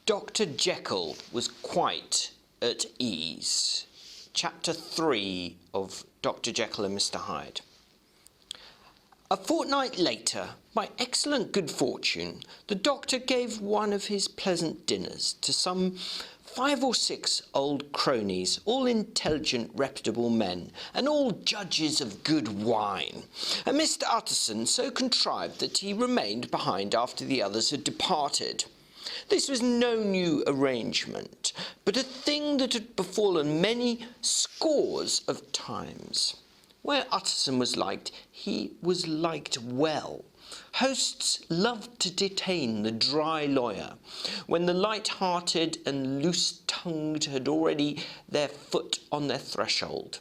Dr Jekyll was quite at ease. Chapter 3 of Dr Jekyll and Mr Hyde. A fortnight later, by excellent good fortune, the doctor gave one of his pleasant dinners to some 5 or 6 old cronies, all intelligent, reputable men, and all judges of good wine. And Mr Utterson so contrived that he remained behind after the others had departed. This was no new arrangement, but a thing that had befallen many scores of times. Where Utterson was liked, he was liked well. Hosts loved to detain the dry lawyer, when the light-hearted and loose-tongued had already their foot on their threshold.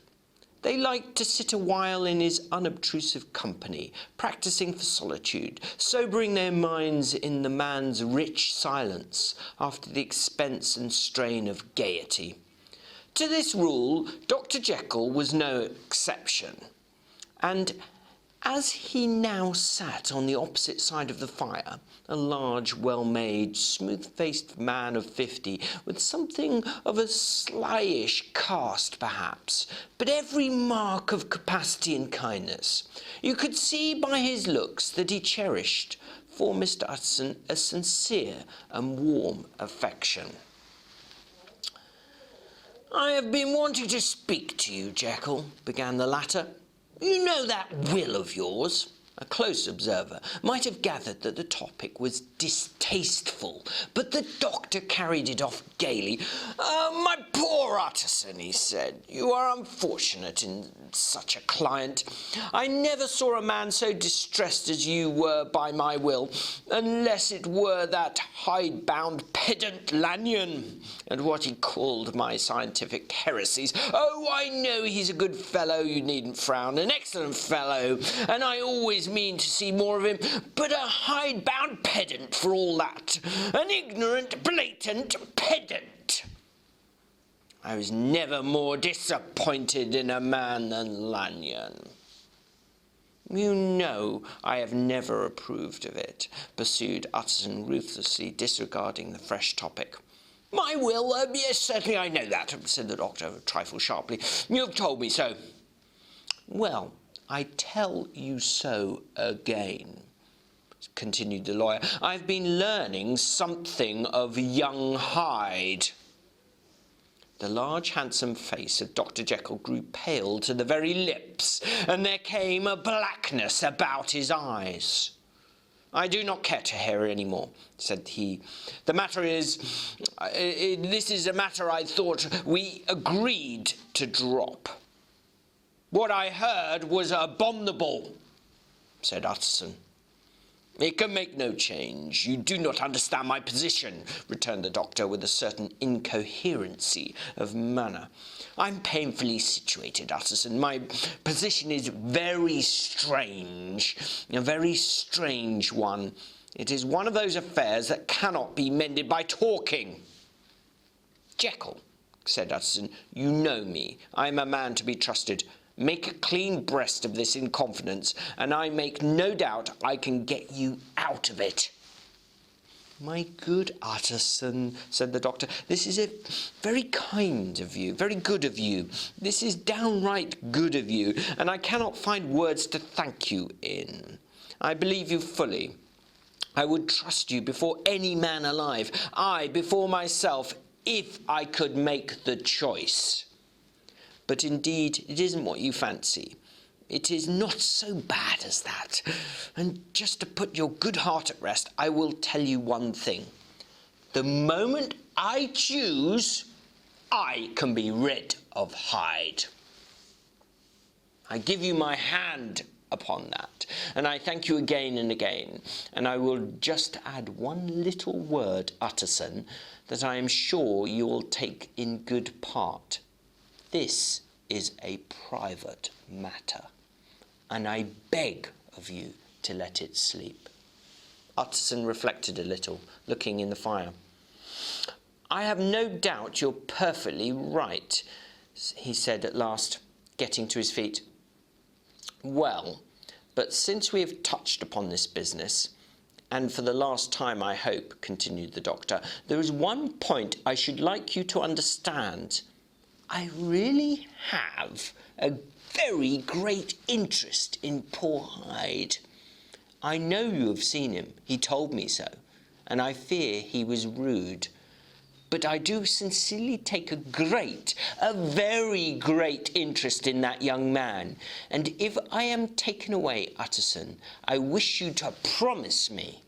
They liked to sit a while in his unobtrusive company, practising for solitude, sobering their minds in the man's rich silence after the expense and strain of gaiety. To this rule, Dr Jekyll was no exception, and as he now sat on the opposite side of the fire, a large, well-made, smooth-faced man of 50, with something of a slyish cast, perhaps, but every mark of capacity and kindness, you could see by his looks that he cherished for Mr Utterson a sincere and warm affection. "I have been wanting to speak to you, Jekyll," began the latter. "You know that will of yours?" A close observer might have gathered that the topic was distasteful, but the doctor carried it off gaily. "My poor Utterson," he said, "you are unfortunate in such a client. I never saw a man so distressed as you were by my will, unless it were that hide-bound pedant Lanyon, and what he called my scientific heresies. Oh, I know he's a good fellow, you needn't frown, an excellent fellow, and I always mean to see more of him, but a hide-bound pedant for all that, an ignorant, blatant pedant. I was never more disappointed in a man than Lanyon. You know I have never approved of it," pursued Utterson, ruthlessly disregarding the fresh topic. "My will? Yes, certainly I know that," said the doctor, a trifle sharply. "You have told me so." "Well, I tell you so again," continued the lawyer. "I've been learning something of young Hyde." The large, handsome face of Dr Jekyll grew pale to the very lips, and there came a blackness about his eyes. "I do not care to hear any more," said he. "The matter is, this is a matter I thought we agreed to drop." "What I heard was abominable," said Utterson. "It can make no change. You do not understand my position," returned the doctor with a certain incoherency of manner. "I'm painfully situated, Utterson. My position is very strange, a very strange one. It is one of those affairs that cannot be mended by talking." "Jekyll," said Utterson, "you know me. I am a man to be trusted. Make a clean breast of this in confidence, and I make no doubt I can get you out of it." "My good Utterson," said the doctor, "this is very kind of you, very good of you. This is downright good of you, and I cannot find words to thank you in. I believe you fully. I would trust you before any man alive, I before myself, if I could make the choice. But indeed, it isn't what you fancy. It is not so bad as that. And just to put your good heart at rest, I will tell you one thing. The moment I choose, I can be rid of Hyde. I give you my hand upon that, and I thank you again and again. And I will just add one little word, Utterson, that I am sure you will take in good part. This is a private matter, and I beg of you to let it sleep." Utterson reflected a little, looking in the fire. "I have no doubt you're perfectly right," he said at last, getting to his feet. "Well, but since we have touched upon this business, And for the last time, I hope, continued the doctor, there is one point I should like you to understand. I really have a very great interest in poor Hyde. I know you have seen him, he told me so, and I fear he was rude. But I do sincerely take a very great interest in that young man. And if I am taken away, Utterson, I wish you to promise me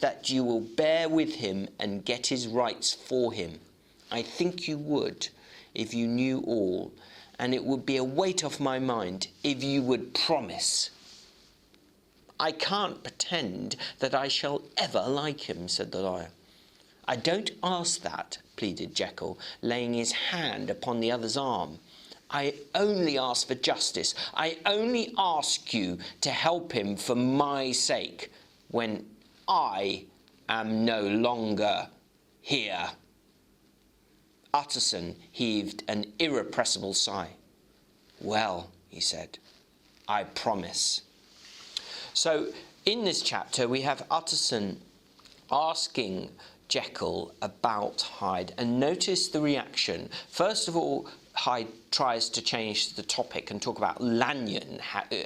that you will bear with him and get his rights for him. I think you would, if you knew all, and it would be a weight off my mind if you would promise. I can't pretend that I shall ever like him, said the lawyer. I don't ask that, pleaded Jekyll, laying his hand upon the other's arm. I only ask for justice. I only ask you to help him for my sake, when I am no longer here. Utterson heaved an irrepressible sigh. Well, he said, I promise. So, in this chapter, we have Utterson asking Jekyll about Hyde, and notice the reaction. First of all, Hyde tries to change the topic and talk about Lanyon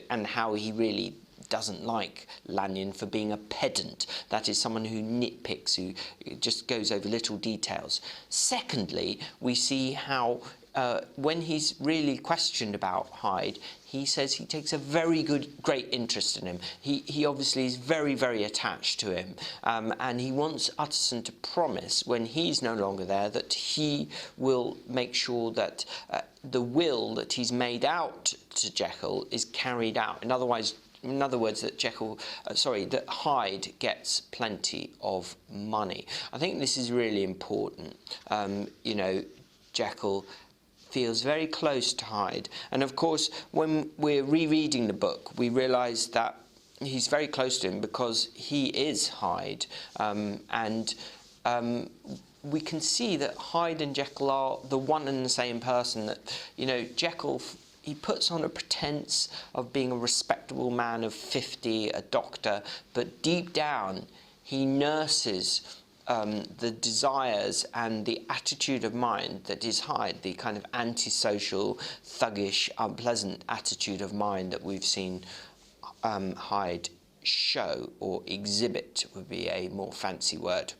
and how he really doesn't like Lanyon for being a pedant. That is someone who nitpicks, who just goes over little details. Secondly, we see how when he's really questioned about Hyde, he says he takes a great interest in him. He obviously is very, very attached to him, and he wants Utterson to promise, when he's no longer there, that he will make sure that the will that he's made out to Jekyll is carried out. In other words, that Hyde gets plenty of money. I think this is really important. Jekyll feels very close to Hyde. And of course, when we're rereading the book, we realise that he's very close to him because he is Hyde. We can see that Hyde and Jekyll are the one and the same person. That, Jekyll, he puts on a pretense of being a respectable man of 50, a doctor, but deep down he nurses the desires and the attitude of mind that is Hyde, the kind of antisocial, thuggish, unpleasant attitude of mind that we've seen Hyde show, or exhibit would be a more fancy word.